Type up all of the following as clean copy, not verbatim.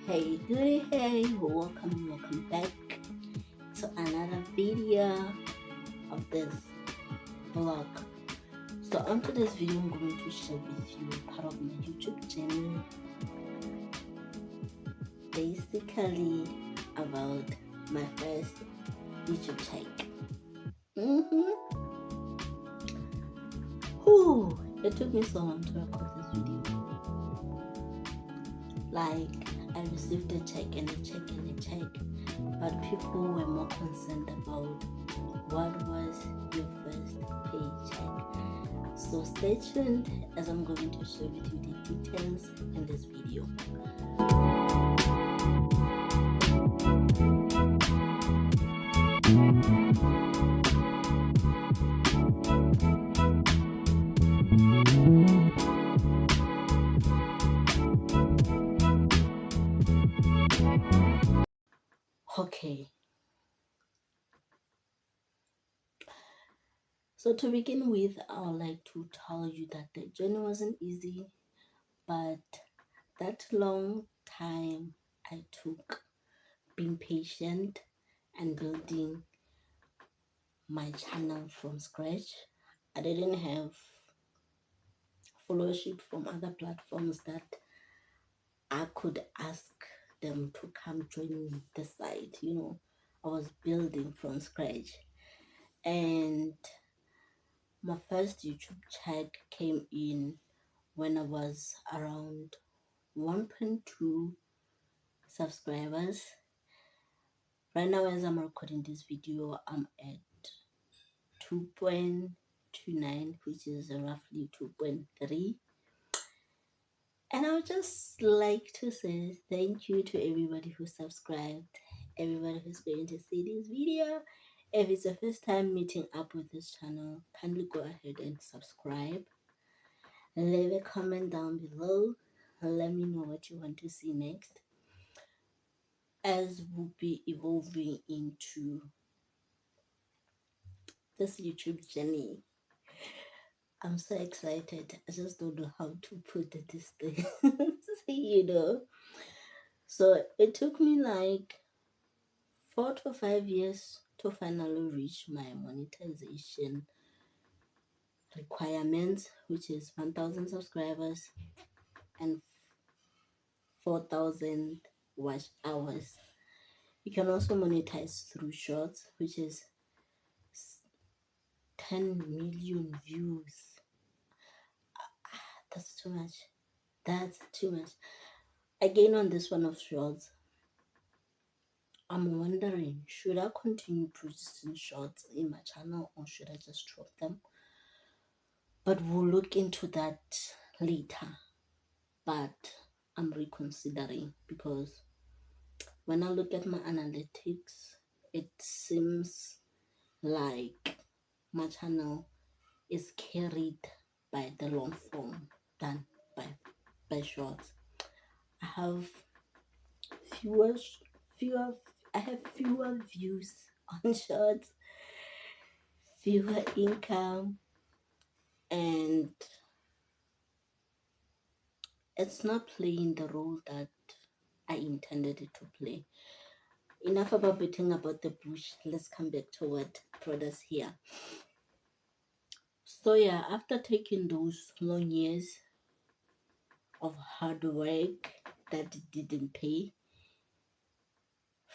Hey, good, hey, welcome back to another video of this vlog. So on today's video, I'm going to share with you part of my YouTube channel, basically about my first YouTube check. It took me so long to record this video. Like, I received a check and a check and a check, but people were more concerned about what was your first paycheck. So stay tuned as I'm going to share with you the details in this video. Okay, so to begin with, I would like to tell you that the journey wasn't easy, but that long time I took being patient and building my channel from scratch. I didn't have followership from other platforms that I could ask them to come join the site. I was building from scratch, and my first YouTube check came in when I was around 1.2 subscribers. Right now, as I'm recording this video, I'm at 2.29, which is roughly 2.3. And I would just like to say thank you to everybody who subscribed, everybody who's going to see this video. If it's your first time meeting up with this channel, kindly go ahead and subscribe. Leave a comment down below. Let me know what you want to see next, as we'll be evolving into this YouTube journey. I'm so excited. I just don't know how to put this thing. So it took me like 4 to 5 years to finally reach my monetization requirements, which is 1,000 subscribers and 4,000 watch hours. You can also monetize through shorts, which is 10 million views. That's too much. That's too much. Again, on this one of shorts, I'm wondering, should I continue producing shorts in my channel or should I just drop them? But we'll look into that later. But I'm reconsidering, because when I look at my analytics, it seems like my channel is carried by the long form than by shorts. I have fewer views on shorts, fewer income, and it's not playing the role that I intended it to play. Enough about beating about the bush. Let's come back to what brought us here. So yeah, after taking those long years of hard work that didn't pay,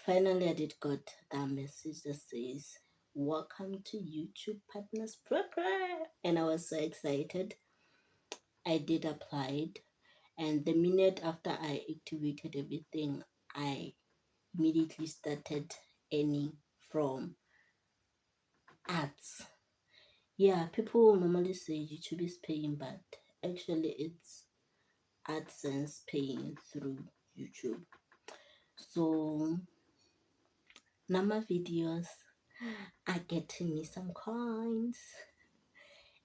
finally I did got that message that says, "Welcome to YouTube Partners Program," and I was so excited. I did apply, and the minute after I activated everything, I immediately started earning from ads. Yeah, people normally say YouTube is paying, but actually it's AdSense paying through YouTube. So now my videos are getting me some coins.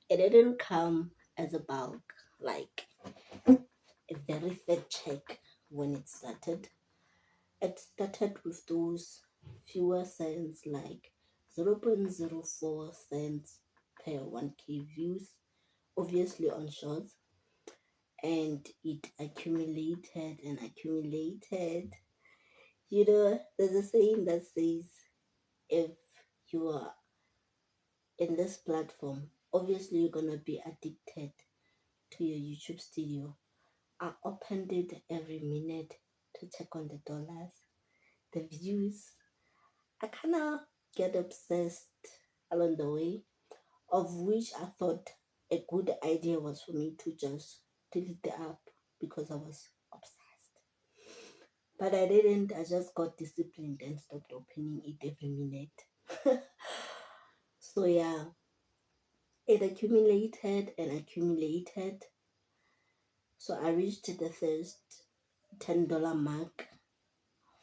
It didn't come as a bulk, like a very fat check when it started. It started with those fewer cents, like 0.04 cents per 1k views, obviously on shorts. and it accumulated and accumulated. You know, there's a saying that says if you are in this platform, obviously you're gonna be addicted to your YouTube studio. I opened it every minute to check on the dollars, the views. I kind of get obsessed along the way, of which I thought a good idea was for me to just delete the app because I was obsessed. But I didn't, I just got disciplined and stopped opening it every minute. So, yeah, it accumulated and accumulated. So, I reached the first $10 mark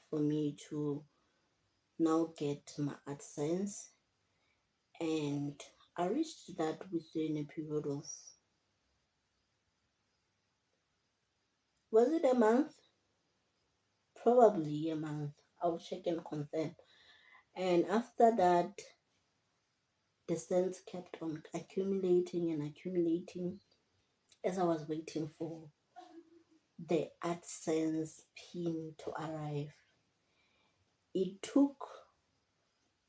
for me to now get my AdSense, and I reached that within a period of, was it a month? Probably a month. I'll check and confirm. And after that, the cents kept on accumulating and accumulating as I was waiting for the AdSense pin to arrive. It took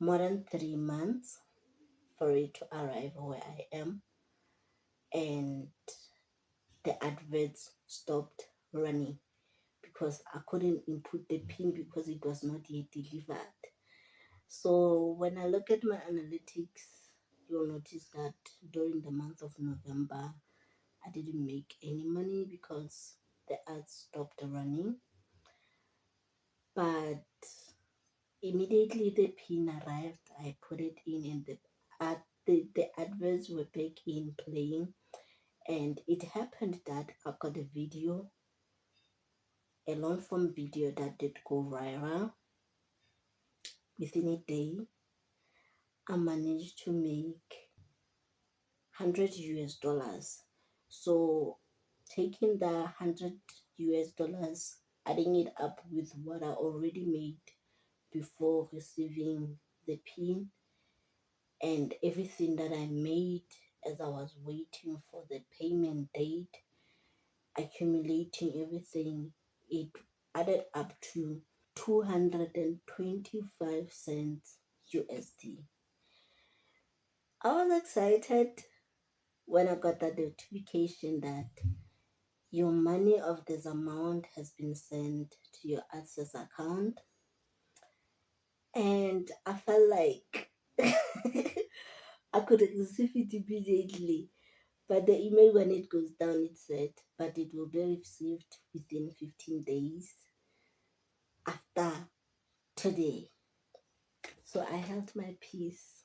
more than 3 months for it to arrive where I am, and the adverts stopped running because I couldn't input the pin because it was not yet delivered. So when I look at my analytics, you'll notice that during the month of November, I didn't make any money because the ads stopped running. But immediately the pin arrived, I put it in, and the adverts were back in playing. And it happened that I got a video, a long form video that did go viral. Within a day, I managed to make 100 US dollars. So taking the 100 US dollars, adding it up with what I already made before receiving the pin, and everything that I made as I was waiting for the payment date, accumulating everything, it added up to 225 cents USD. I was excited when I got that notification that your money of this amount has been sent to your access account. And I felt like I could receive it immediately. But the email, when it goes down, it said, but it will be received within 15 days after today. So I held my peace